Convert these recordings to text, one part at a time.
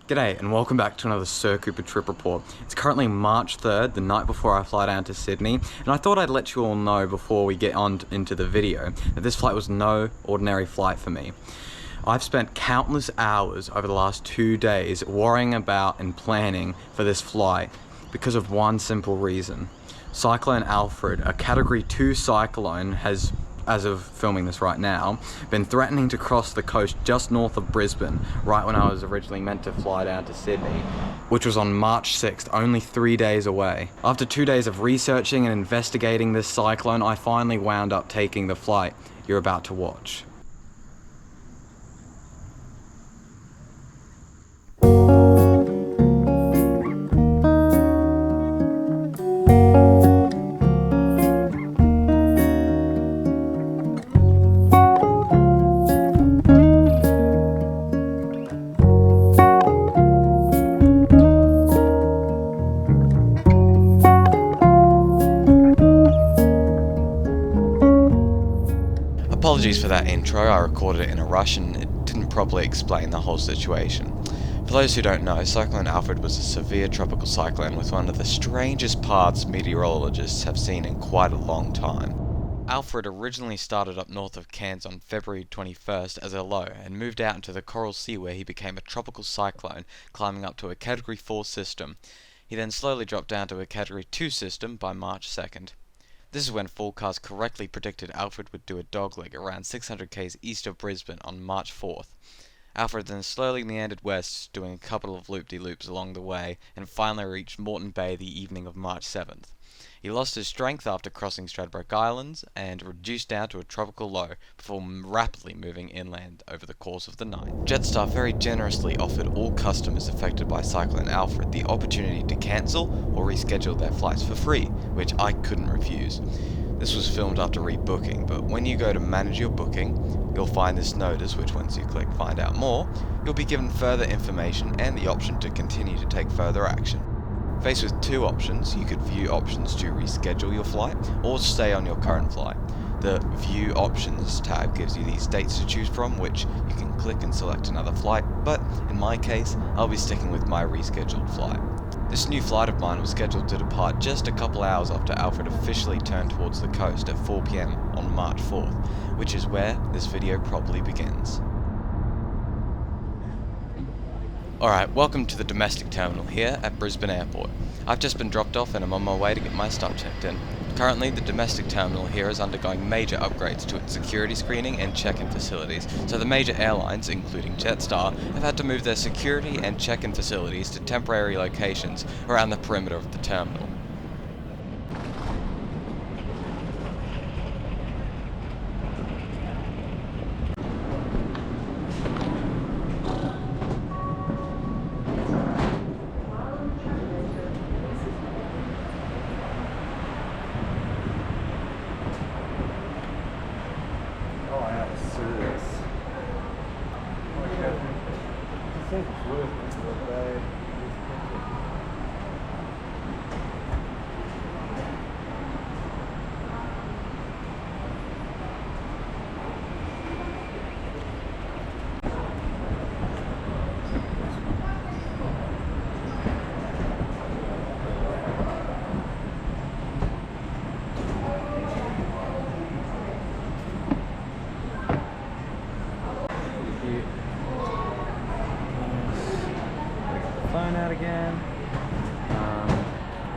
G'day and welcome back to another Sir Cooper Trip Report. It's currently March 3rd, the night before I fly down to Sydney, and I thought I'd let you all know before we get on into the video that this flight was no ordinary flight for me. I've spent countless hours over the last 2 days worrying about and planning for this flight because of one simple reason. Cyclone Alfred, a Category 2 cyclone, has, as of filming this right now, been threatening to cross the coast just north of Brisbane, right when I was originally meant to fly down to Sydney, which was on March 6th, only 3 days away. After 2 days of researching and investigating this cyclone, I finally wound up taking the flight you're about to watch. Apologies for that intro, I recorded it in a rush and it didn't properly explain the whole situation. For those who don't know, Cyclone Alfred was a severe tropical cyclone with one of the strangest paths meteorologists have seen in quite a long time. Alfred originally started up north of Cairns on February 21st as a low and moved out into the Coral Sea where he became a tropical cyclone, climbing up to a Category 4 system. He then slowly dropped down to a Category 2 system by March 2nd. This is when forecasts correctly predicted Alfred would do a dogleg around 600 km east of Brisbane on March 4th. Alfred then slowly meandered west, doing a couple of loop-de-loops along the way, and finally reached Moreton Bay the evening of March 7th. He lost his strength after crossing Stradbroke Islands and reduced down to a tropical low before rapidly moving inland over the course of the night. Jetstar very generously offered all customers affected by Cyclone Alfred the opportunity to cancel or reschedule their flights for free, which I couldn't refuse. This was filmed after rebooking, but when you go to manage your booking, you'll find this notice, which once you click find out more, you'll be given further information and the option to continue to take further action. Faced with two options, you could view options to reschedule your flight or stay on your current flight. The View Options tab gives you these dates to choose from, which you can click and select another flight, but in my case, I'll be sticking with my rescheduled flight. This new flight of mine was scheduled to depart just a couple hours after Alfred officially turned towards the coast at 4 PM on March 4th, which is where this video properly begins. Alright, welcome to the domestic terminal here at Brisbane Airport. I've just been dropped off and I'm on my way to get my stuff checked in. Currently, the domestic terminal here is undergoing major upgrades to its security screening and check-in facilities, so the major airlines, including Jetstar, have had to move their security and check-in facilities to temporary locations around the perimeter of the terminal. Phone out again.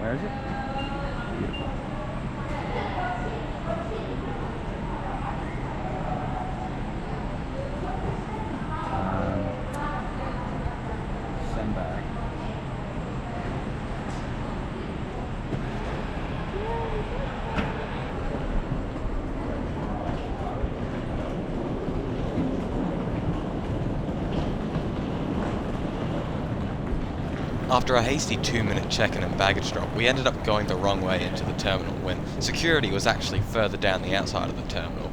Where is it? Send back. After a hasty 2-minute check-in and baggage drop, we ended up going the wrong way into the terminal when security was actually further down the outside of the terminal.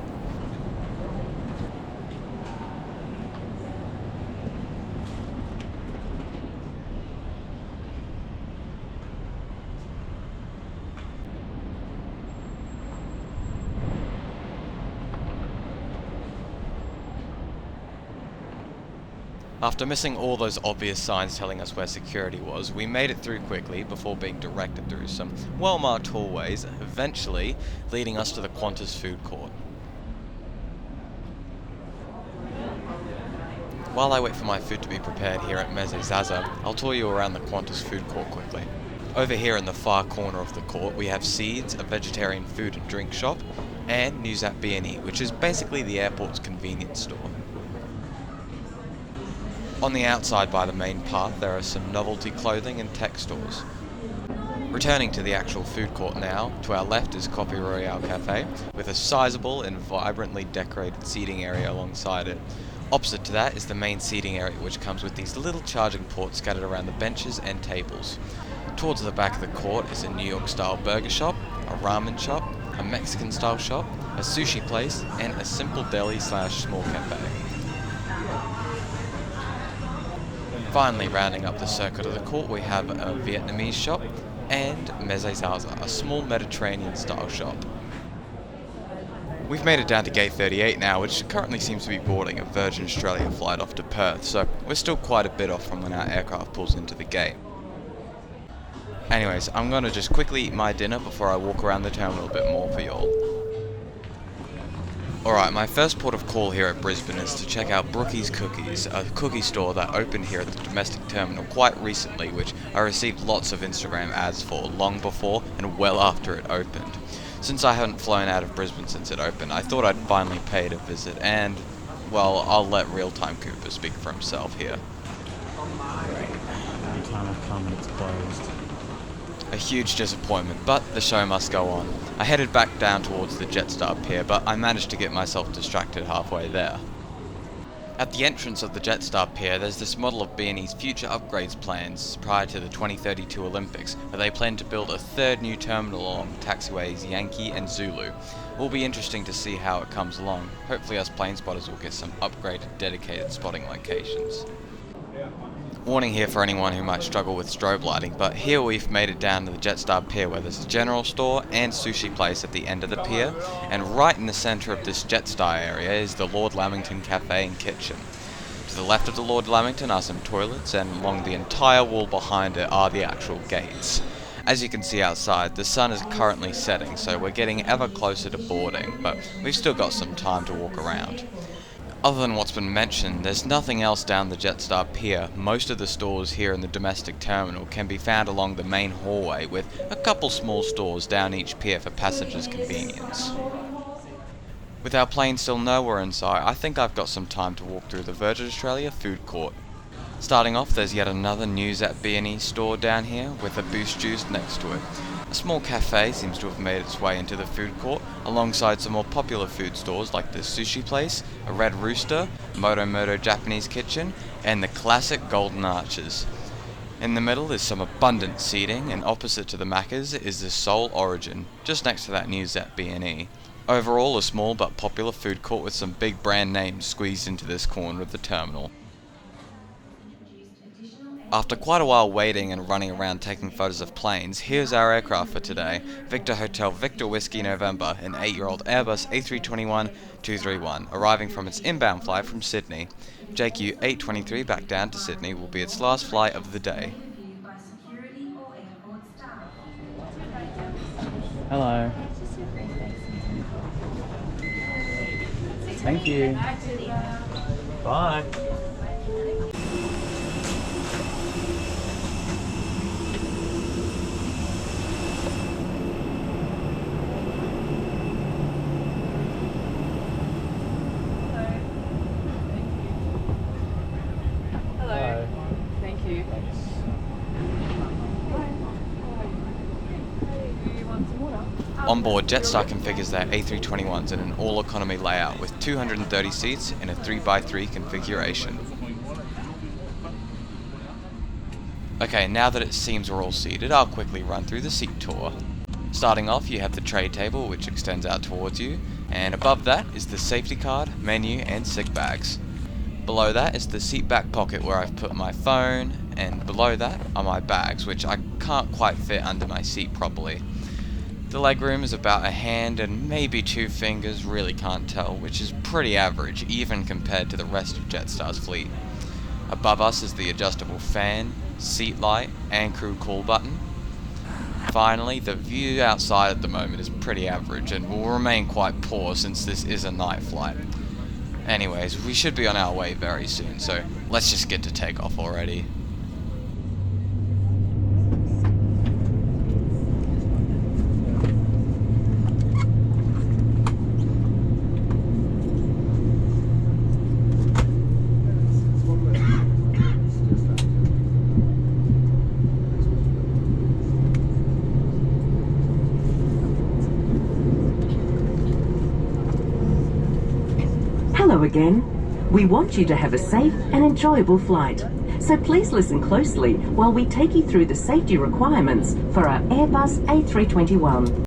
After missing all those obvious signs telling us where security was, we made it through quickly before being directed through some well-marked hallways, eventually leading us to the Qantas food court. While I wait for my food to be prepared here at Meze Zaza, I'll tour you around the Qantas food court quickly. Over here in the far corner of the court we have Seeds, a vegetarian food and drink shop, and Newsat B&E, which is basically the airport's convenience store. On the outside by the main path there are some novelty clothing and tech stores. Returning to the actual food court now, to our left is Coffee Royale Cafe, with a sizable and vibrantly decorated seating area alongside it. Opposite to that is the main seating area, which comes with these little charging ports scattered around the benches and tables. Towards the back of the court is a New York style burger shop, a ramen shop, a Mexican style shop, a sushi place, and a simple deli / small cafe. Finally rounding up the circuit of the court we have a Vietnamese shop and Meze Zaza, a small Mediterranean style shop. We've made it down to gate 38 now, which currently seems to be boarding a Virgin Australia flight off to Perth, so we're still quite a bit off from when our aircraft pulls into the gate. Anyways, I'm gonna just quickly eat my dinner before I walk around the terminal a bit more for y'all. Alright, my first port of call here at Brisbane is to check out Brookie's Cookies, a cookie store that opened here at the domestic terminal quite recently, which I received lots of Instagram ads for long before and well after it opened. Since I hadn't flown out of Brisbane since it opened, I thought I'd finally pay to visit, and, well, I'll let Real-Time Cooper speak for himself here. Every time I come, it's closed. A huge disappointment, but the show must go on. I headed back down towards the Jetstar pier, but I managed to get myself distracted halfway there. At the entrance of the Jetstar pier, there's this model of B&E's future upgrades plans prior to the 2032 Olympics, where they plan to build a third new terminal along the taxiways Yankee and Zulu. It will be interesting to see how it comes along. Hopefully us plane spotters will get some upgraded dedicated spotting locations. Warning here for anyone who might struggle with strobe lighting, but here we've made it down to the Jetstar pier where there's a general store and sushi place at the end of the pier, and right in the centre of this Jetstar area is the Lord Lamington Cafe and Kitchen. To the left of the Lord Lamington are some toilets, and along the entire wall behind it are the actual gates. As you can see outside, the sun is currently setting, so we're getting ever closer to boarding, but we've still got some time to walk around. Other than what's been mentioned, there's nothing else down the Jetstar pier. Most of the stores here in the domestic terminal can be found along the main hallway, with a couple small stores down each pier for passengers' convenience. With our plane still nowhere in sight, I think I've got some time to walk through the Virgin Australia food court. Starting off, there's yet another Newsat B&E store down here, with a Boost Juice next to it. A small cafe seems to have made its way into the food court, alongside some more popular food stores like the Sushi Place, a Red Rooster, Moto Japanese Kitchen, and the classic Golden Arches. In the middle is some abundant seating, and opposite to the Macca's is the Seoul Origin, just next to that Newsat B&E. Overall, a small but popular food court with some big brand names squeezed into this corner of the terminal. After quite a while waiting and running around taking photos of planes, here's our aircraft for today. Victor Hotel Victor Whiskey November, an 8-year-old Airbus A321-231, arriving from its inbound flight from Sydney. JQ 823 back down to Sydney will be its last flight of the day. Hello. Thank you. Bye. Onboard Jetstar configures their A321s in an all-economy layout with 230 seats in a 3x3 configuration. Okay, now that it seems we're all seated, I'll quickly run through the seat tour. Starting off, you have the tray table, which extends out towards you, and above that is the safety card, menu, and SIG bags. Below that is the seat back pocket where I've put my phone, and below that are my bags, which I can't quite fit under my seat properly. The legroom is about a hand and maybe 2 fingers, really can't tell, which is pretty average even compared to the rest of Jetstar's fleet. Above us is the adjustable fan, seat light, and crew call button. Finally, the view outside at the moment is pretty average and will remain quite poor since this is a night flight. Anyways, we should be on our way very soon, so let's just get to takeoff already. Hello again. We want you to have a safe and enjoyable flight. So please listen closely while we take you through the safety requirements for our Airbus A321.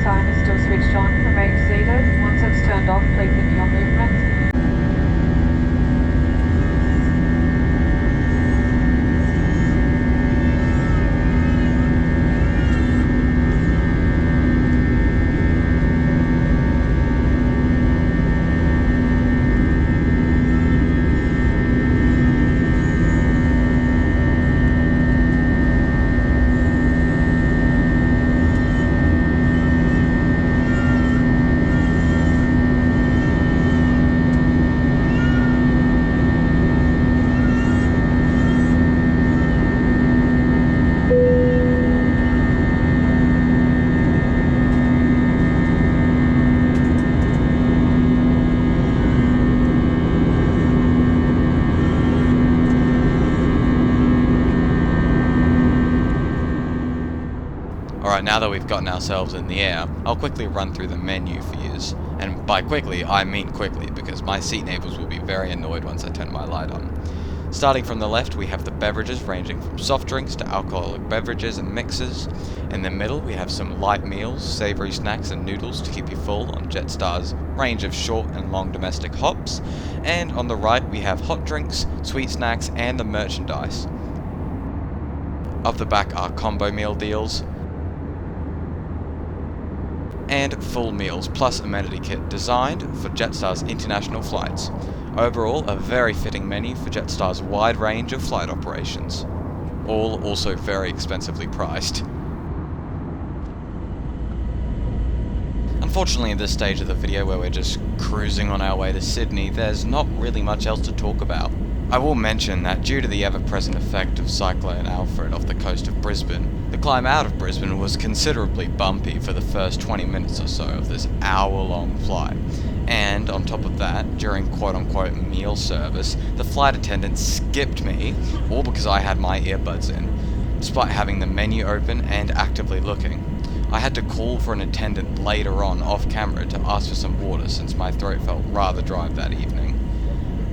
Sign is still switched on. Remain seated. Once it's turned off, please limit your movements. Alright, now that we've gotten ourselves in the air, I'll quickly run through the menu for yous. And by quickly, I mean quickly, because my seat neighbours will be very annoyed once I turn my light on. Starting from the left, we have the beverages ranging from soft drinks to alcoholic beverages and mixers. In the middle, we have some light meals, savoury snacks and noodles to keep you full on Jetstar's range of short and long domestic hops. And on the right, we have hot drinks, sweet snacks and the merchandise. Up the back are combo meal deals, and full meals plus amenity kit designed for Jetstar's international flights. Overall, a very fitting menu for Jetstar's wide range of flight operations. All also very expensively priced. Unfortunately, at this stage of the video where we're just cruising on our way to Sydney, there's not really much else to talk about. I will mention that due to the ever-present effect of Cyclone Alfred off the coast of Brisbane, the climb out of Brisbane was considerably bumpy for the first 20 minutes or so of this hour-long flight. And on top of that, during quote-unquote meal service, the flight attendant skipped me, all because I had my earbuds in, despite having the menu open and actively looking. I had to call for an attendant later on off camera to ask for some water since my throat felt rather dry that evening.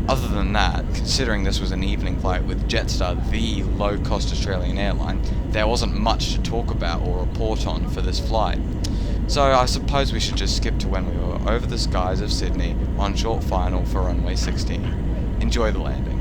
Other than that, considering this was an evening flight with Jetstar, the low-cost Australian airline, there wasn't much to talk about or report on for this flight. So I suppose we should just skip to when we were over the skies of Sydney on short final for runway 16. Enjoy the landing.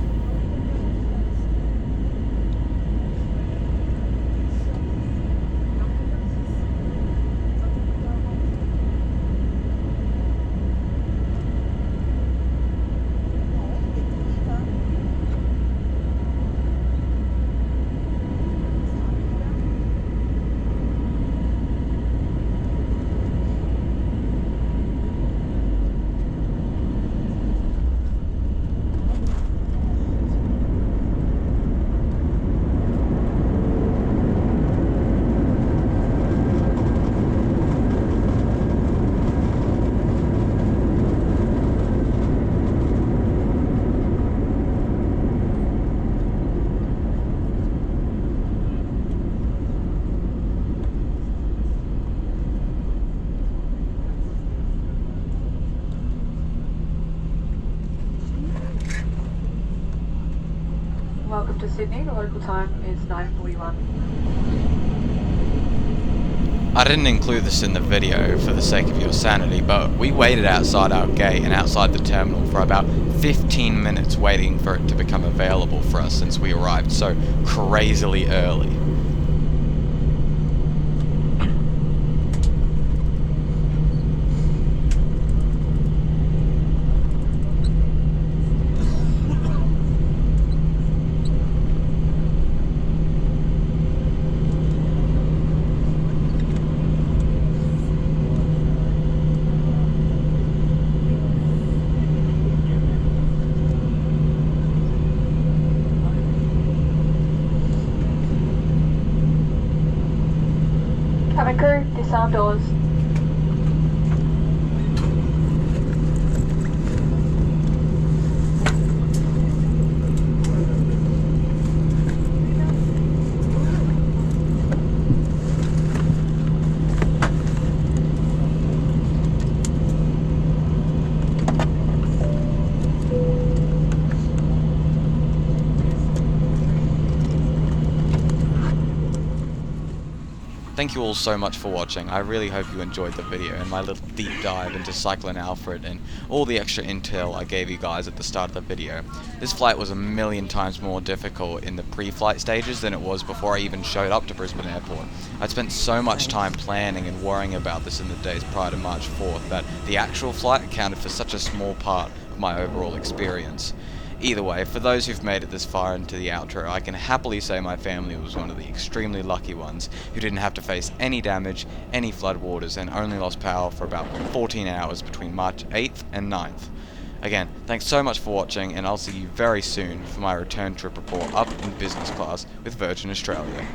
Welcome to Sydney. The local time is 9:41. I didn't include this in the video for the sake of your sanity, but we waited outside our gate and outside the terminal for about 15 minutes waiting for it to become available for us since we arrived so crazily early. Cabin crew, disarm doors. Thank you all so much for watching. I really hope you enjoyed the video and my little deep dive into Cyclone Alfred and all the extra intel I gave you guys at the start of the video. This flight was a million times more difficult in the pre-flight stages than it was before I even showed up to Brisbane Airport. I'd spent so much time planning and worrying about this in the days prior to March 4th that the actual flight accounted for such a small part of my overall experience. Either way, for those who've made it this far into the outro, I can happily say my family was one of the extremely lucky ones who didn't have to face any damage, any floodwaters, and only lost power for about 14 hours between March 8th and 9th. Again, thanks so much for watching, and I'll see you very soon for my return trip report up in business class with Virgin Australia.